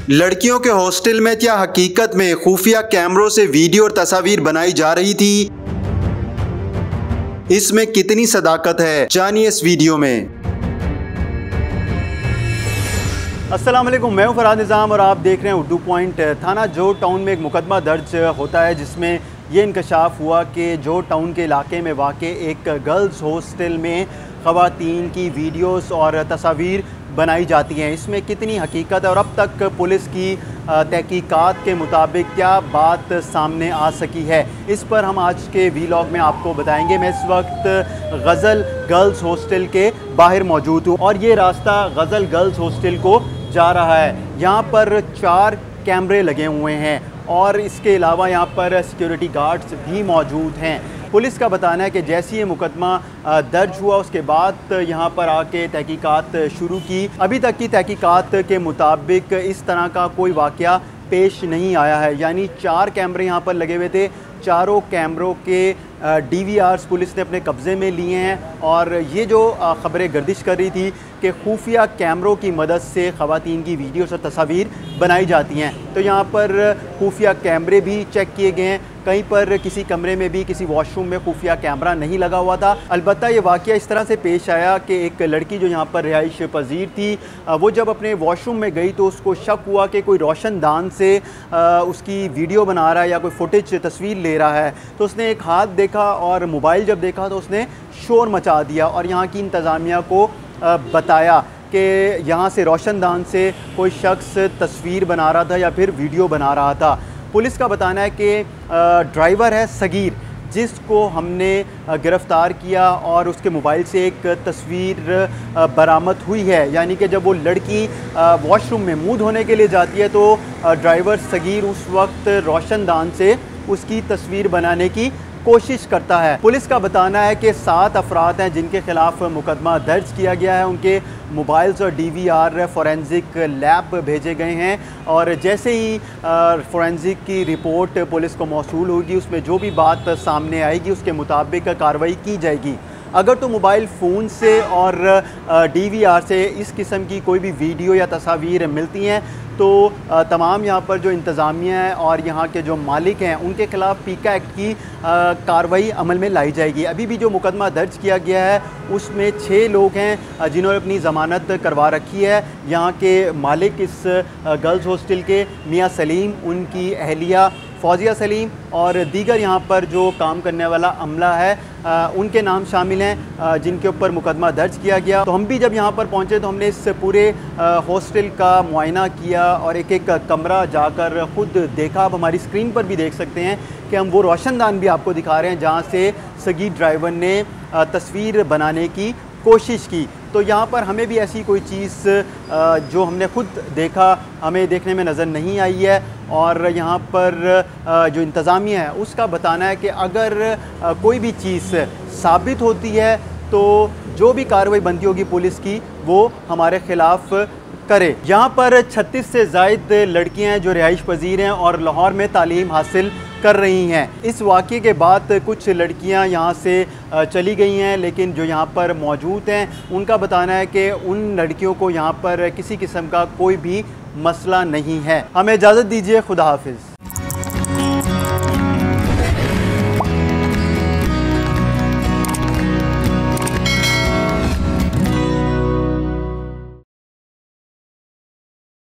लड़कियों के हॉस्टल में क्या हकीकत में खुफिया कैमरों से वीडियो और तस्वीर बनाई जा रही थी? इसमें कितनी सदाकत है, जानिए इस वीडियो में। अस्सलाम वालेकुम, मैं हूं फरहाद निज़ाम और आप देख रहे हैं उर्दू पॉइंट। थाना जोड़ टाउन में एक मुकदमा दर्ज होता है जिसमें ये इंकशाफ हुआ कि जोड़ टाउन के इलाके में वाक़ एक गर्ल्स हॉस्टल में ख़वातीन की वीडियोस और तस्वीर बनाई जाती हैं। इसमें कितनी हकीकत है और अब तक पुलिस की तहकीकात के मुताबिक क्या बात सामने आ सकी है, इस पर हम आज के वीलॉग में आपको बताएंगे। मैं इस वक्त गज़ल गर्ल्स हॉस्टल के बाहर मौजूद हूँ और ये रास्ता गज़ल गर्ल्स हॉस्टल को जा रहा है। यहाँ पर 4 कैमरे लगे हुए हैं और इसके अलावा यहाँ पर सिक्योरिटी गार्ड्स भी मौजूद हैं। पुलिस का बताना है कि जैसे ये मुकदमा दर्ज हुआ उसके बाद यहाँ पर आके तहकीकात शुरू की। अभी तक की तहकीकात के मुताबिक इस तरह का कोई वाक़या पेश नहीं आया है। यानी 4 कैमरे यहाँ पर लगे हुए थे, चारों कैमरों के DVRs पुलिस ने अपने कब्ज़े में लिए हैं और ये जो ख़बरें गर्दिश कर रही थी कि खुफिया कैमरों की मदद से ख़वातीन की वीडियोस और तस्वीर बनाई जाती हैं, तो यहाँ पर खुफिया कैमरे भी चेक किए गए हैं। कहीं पर किसी कमरे में भी किसी वॉशरूम में खुफिया कैमरा नहीं लगा हुआ था। अलबत्ता ये वाक़या इस तरह से पेश आया कि एक लड़की जो यहाँ पर रिहाइश पजीर थी, वो जब अपने वॉशरूम में गई तो उसको शक हुआ कि कोई रोशनदान से उसकी वीडियो बना रहा है या कोई फुटेज तस्वीर ले रहा है। तो उसने एक हाथ देखा और मोबाइल जब देखा तो उसने शोर मचा दिया और यहाँ की इंतज़ामिया को बताया कि यहाँ से रोशनदान से कोई शख्स तस्वीर बना रहा था या फिर वीडियो बना रहा था। पुलिस का बताना है कि ड्राइवर है सगीर, जिसको हमने गिरफ़्तार किया और उसके मोबाइल से एक तस्वीर बरामद हुई है। यानी कि जब वो लड़की वॉशरूम में मुँह धोने के लिए जाती है तो ड्राइवर सगीर उस वक्त रोशनदान से उसकी तस्वीर बनाने की कोशिश करता है। पुलिस का बताना है कि 7 अफराद हैं जिनके खिलाफ मुकदमा दर्ज किया गया है। उनके मोबाइल्स और DVR फोरेंसिक लैब भेजे गए हैं और जैसे ही फोरेंसिक की रिपोर्ट पुलिस को मौसूल होगी, उसमें जो भी बात सामने आएगी उसके मुताबिक कार्रवाई की जाएगी। अगर तो मोबाइल फ़ोन से और DVR से इस किस्म की कोई भी वीडियो या तस्वीर मिलती हैं तो तमाम यहाँ पर जो इंतज़ामिया है और यहाँ के जो मालिक हैं उनके ख़िलाफ़ पीका एक्ट की कार्रवाई अमल में लाई जाएगी। अभी भी जो मुकदमा दर्ज किया गया है उसमें 6 लोग हैं जिन्होंने अपनी ज़मानत करवा रखी है। यहाँ के मालिक इस गर्ल्स हॉस्टल के मियाँ सलीम, उनकी अहलिया फौजिया सलीम और दीगर यहाँ पर जो काम करने वाला अमला है उनके नाम शामिल हैं जिनके ऊपर मुकदमा दर्ज किया गया। तो हम भी जब यहाँ पर पहुँचे तो हमने इस पूरे हॉस्टल का मुआयना किया और एक एक कमरा जाकर ख़ुद देखा। अब हमारी स्क्रीन पर भी देख सकते हैं कि हम वो रोशनदान भी आपको दिखा रहे हैं जहाँ से सगीर ड्राइवर ने तस्वीर बनाने की कोशिश की। तो यहाँ पर हमें भी ऐसी कोई चीज़ जो हमने खुद देखा हमें देखने में नज़र नहीं आई है और यहाँ पर जो इंतज़ामिया है उसका बताना है कि अगर कोई भी चीज़ साबित होती है तो जो भी कार्रवाई बनती होगी पुलिस की वो हमारे ख़िलाफ़ करे। यहाँ पर 36 से ज़ायद लड़कियाँ हैं जो रिहाइश पजीर हैं और लाहौर में तालीम हासिल कर रही हैं। इस वाक़े के बाद कुछ लड़कियां यहाँ से चली गई हैं, लेकिन जो यहाँ पर मौजूद हैं उनका बताना है कि उन लड़कियों को यहाँ पर किसी किस्म का कोई भी मसला नहीं है। हमें इजाज़त दीजिए, खुदा हाफिज़।